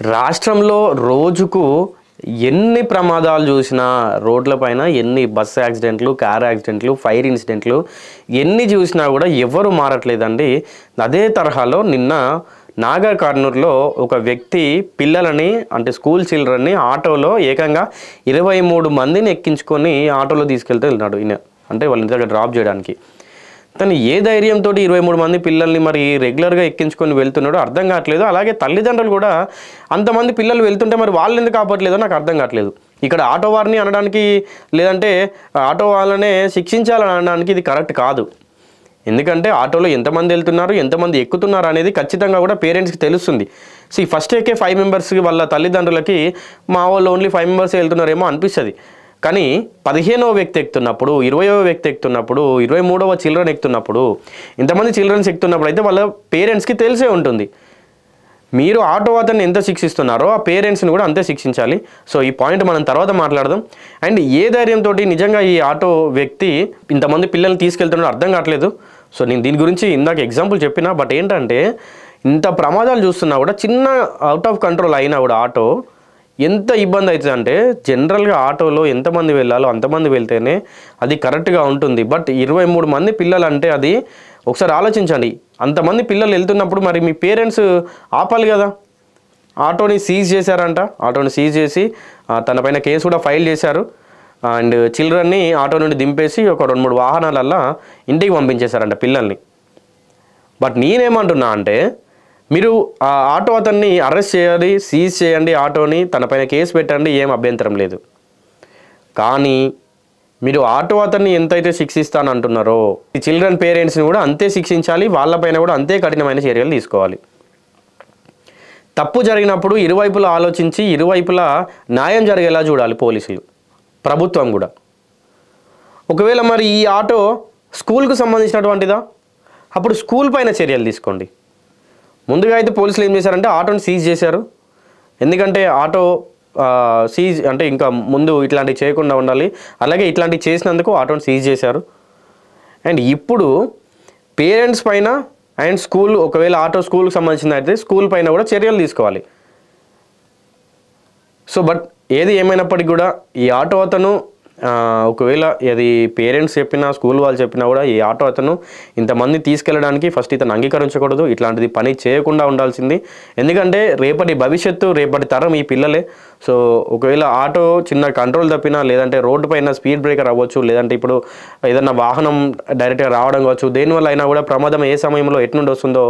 రాష్ట్రంలో రోజుకు ఎన్ని ప్రమాదాలు చూసినా రోడ్లపైన ఎన్ని బస్ యాక్సిడెంట్లు, కార్ యాక్సిడెంట్లు, ఫైర్ ఇన్సిడెంట్లు ఎన్ని చూసినా కూడా ఎవ్వరూ మారట్లేదండి. అదే తరహాలో నిన్న నాగర్ కర్నూలులో ఒక వ్యక్తి పిల్లలని అంటే స్కూల్ చిల్డ్రన్ని ఆటోలో ఏకంగా 23 మందిని ఎక్కించుకొని ఆటోలో తీసుకెళ్తూ వెళ్తున్నాడు ఈయన. అంటే వాళ్ళ ఇంటి దగ్గర డ్రాప్ చేయడానికి. తను ఏ ధైర్యంతో 23 మంది పిల్లల్ని మరి రెగ్యులర్గా ఎక్కించుకొని వెళ్తున్నాడో అర్థం కావట్లేదు. అలాగే తల్లిదండ్రులు కూడా అంతమంది పిల్లలు వెళ్తుంటే మరి వాళ్ళు ఎందుకు ఆపట్లేదో నాకు అర్థం కావట్లేదు. ఇక్కడ ఆటో వారిని అనడానికి లేదంటే ఆటో వాళ్ళనే శిక్షించాలని అనడానికి ఇది కరెక్ట్ కాదు. ఎందుకంటే ఆటోలో ఎంతమంది వెళ్తున్నారు, ఎంతమంది ఎక్కుతున్నారు అనేది ఖచ్చితంగా కూడా పేరెంట్స్కి తెలుస్తుంది. ఫస్ట్ ఎక్కే 5 మెంబర్స్కి వాళ్ళ తల్లిదండ్రులకి మా వాళ్ళు ఓన్లీ 5 మెంబర్స్ వెళ్తున్నారేమో అనిపిస్తుంది. కానీ 15వ వ్యక్తి ఎక్కుతున్నప్పుడు, 20వ వ్యక్తి ఎక్కుతున్నప్పుడు, 23వ చిల్డ్రన్ ఎక్కుతున్నప్పుడు, ఇంతమంది చిల్డ్రన్స్ ఎక్కుతున్నప్పుడు అయితే వాళ్ళ పేరెంట్స్కి తెలిసే ఉంటుంది. మీరు ఆటో అతన్ని ఎంత శిక్షిస్తున్నారో ఆ పేరెంట్స్ని కూడా అంతే శిక్షించాలి. సో ఈ పాయింట్ మనం తర్వాత మాట్లాడదాం. అండ్ ఏ ధైర్యంతో నిజంగా ఈ ఆటో వ్యక్తి ఇంతమంది పిల్లల్ని తీసుకెళ్తున్నాడో అర్థం కావట్లేదు. సో నేను దీని గురించి ఇందాక ఎగ్జాంపుల్ చెప్పినా, బట్ ఏంటంటే ఇంత ప్రమాదాలు చూస్తున్నా కూడా చిన్న అవుట్ ఆఫ్ కంట్రోల్ అయినా కూడా ఆటో ఎంత ఇబ్బంది అవుతుంది అంటే, జనరల్గా ఆటోలో ఎంతమంది వెళ్ళాలో అంతమంది వెళ్తేనే అది కరెక్ట్గా ఉంటుంది. బట్ 23 మంది పిల్లలు అంటే అది ఒకసారి ఆలోచించండి. అంతమంది పిల్లలు వెళ్తున్నప్పుడు మరి మీ పేరెంట్స్ ఆపాలి కదా. ఆటోని సీజ్ చేశారంట. ఆటోని సీజ్ చేసి తన పైన కేసు కూడా ఫైల్ చేశారు. అండ్ చిల్డ్రన్ని ఆటో నుండి దింపేసి ఒక 2-3 వాహనాలల్లో ఇంటికి పంపించేశారంట పిల్లల్ని. బట్ నేనేమంటున్నా అంటే, మీరు ఆ ఆటో అతన్ని అరెస్ట్ చేయాలి, సీజ్ చేయండి ఆటోని, తన పైన కేసు పెట్టండి, ఏం అభ్యంతరం లేదు. కానీ మీరు ఆటో అతన్ని ఎంతైతే శిక్షిస్తానంటున్నారో ఈ చిల్డ్రన్ పేరెంట్స్ని కూడా అంతే శిక్షించాలి. వాళ్ళపైన కూడా అంతే కఠినమైన చర్యలు తీసుకోవాలి. తప్పు జరిగినప్పుడు ఇరువైపులా ఆలోచించి ఇరువైపులా న్యాయం జరిగేలా చూడాలి పోలీసులు, ప్రభుత్వం కూడా. ఒకవేళ మరి ఈ ఆటో స్కూల్కు సంబంధించినటువంటిదా, అప్పుడు స్కూల్ పైన చర్యలు తీసుకోండి. ముందుగా అయితే పోలీసులు ఏం చేశారంటే ఆటోని సీజ్ చేశారు. ఎందుకంటే ఆటో సీజ్ అంటే ఇంకా ముందు ఇట్లాంటివి చేయకుండా ఉండాలి. అలాగే ఇట్లాంటివి చేసినందుకు ఆటోని సీజ్ చేశారు. అండ్ ఇప్పుడు పేరెంట్స్ పైన అండ్ స్కూల్, ఒకవేళ ఆటో స్కూల్కి సంబంధించిన అయితే స్కూల్ పైన కూడా చర్యలు తీసుకోవాలి. సో బట్ ఏది ఏమైనప్పటికీ కూడా ఈ ఆటో అతను ఒకవేళ అది పేరెంట్స్ చెప్పినా స్కూల్ వాళ్ళు చెప్పినా కూడా ఈ ఆటో అతను ఇంతమంది తీసుకెళ్ళడానికి ఫస్ట్ ఇతను అంగీకరించకూడదు. ఇట్లాంటిది పని చేయకుండా ఉండాల్సింది. ఎందుకంటే రేపటి భవిష్యత్తు, రేపటి తరం ఈ పిల్లలే. సో ఒకవేళ ఆటో చిన్న కంట్రోల్ తప్పినా, లేదంటే రోడ్డు పైన స్పీడ్ బ్రేకర్ అవ్వచ్చు, లేదంటే ఇప్పుడు ఏదన్నా వాహనం డైరెక్ట్గా రావడం కావచ్చు, దేనివల్ల అయినా కూడా ప్రమాదం ఏ సమయంలో ఎట్నుండి వస్తుందో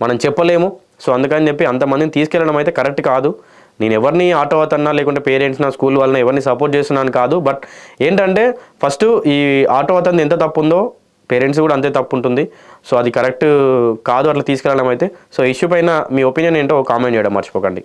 మనం చెప్పలేము. సో అందుకని చెప్పి అంతమందిని తీసుకెళ్ళడం అయితే కరెక్ట్ కాదు. నేను ఎవరిని ఆటో అతన్నా లేకుంటే పేరెంట్స్ నా స్కూల్ వాళ్ళని ఎవరిని సపోర్ట్ చేస్తున్నాను కాదు. బట్ ఏంటంటే ఫస్ట్ ఈ ఆటో అతను ఎంత తప్పు ఉందో పేరెంట్స్ కూడా అంతే తప్పు ఉంటుంది. సో అది కరెక్ట్ కాదు అట్లా తీసుకెళ్ళడం అయితే. సో ఇష్యూ పైన మీ ఒపీనియన్ ఏంటో కామెంట్ చేయడం మర్చిపోకండి.